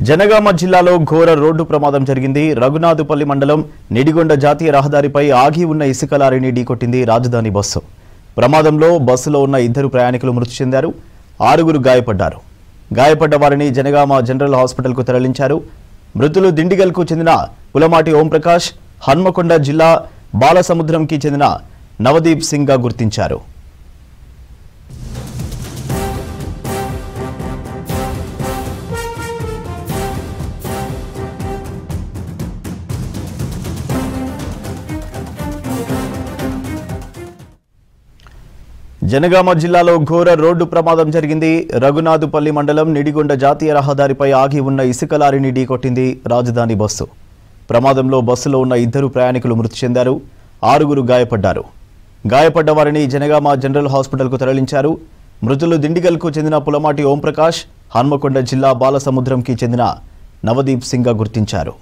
జనగామ జిల్లాలో ఘోర రోడ్డు ప్రమాదం జరిగింది. రఘునాథుపల్లి మండలం నిడిగొండ జాతీయ రహదారిపై ఆగి ఉన్న ఇసుక లారీని ఢీకొట్టింది రాజధాని బస్సు. ప్రమాదంలో బస్సులో ఉన్న 2 ప్రయాణికులు మృతి చెందారు, 6 గాయపడ్డారు. గాయపడ్డ వారిని జనగామ జనరల్ హాస్పిటల్కు తరలించారు. మృతులు దిండిగల్కు చెందిన పులమాటి ఓంప్రకాష్, హన్మకొండ జిల్లా బాలసముద్రంకి చెందిన నవదీప్ సింగ్గా గుర్తించారు. జనగామ జిల్లాలో ఘోర రోడ్డు ప్రమాదం జరిగింది. రఘునాథుపల్లి మండలం నిడిగొండ జాతీయ రహదారిపై ఆగి ఉన్న ఇసుక లారీని ఢీకొట్టింది రాజధాని బస్సు. ప్రమాదంలో బస్సులో ఉన్న 2 ప్రయాణికులు మృతి చెందారు, 6 గాయపడ్డారు. గాయపడ్డ వారిని జనగామ జనరల్ హాస్పిటల్కు తరలించారు. మృతులు దిండిగల్కు చెందిన పులమాటి ఓంప్రకాష్, హన్మకొండ జిల్లా బాలసముద్రంకి చెందిన నవదీప్ సింగ్గా గుర్తించారు.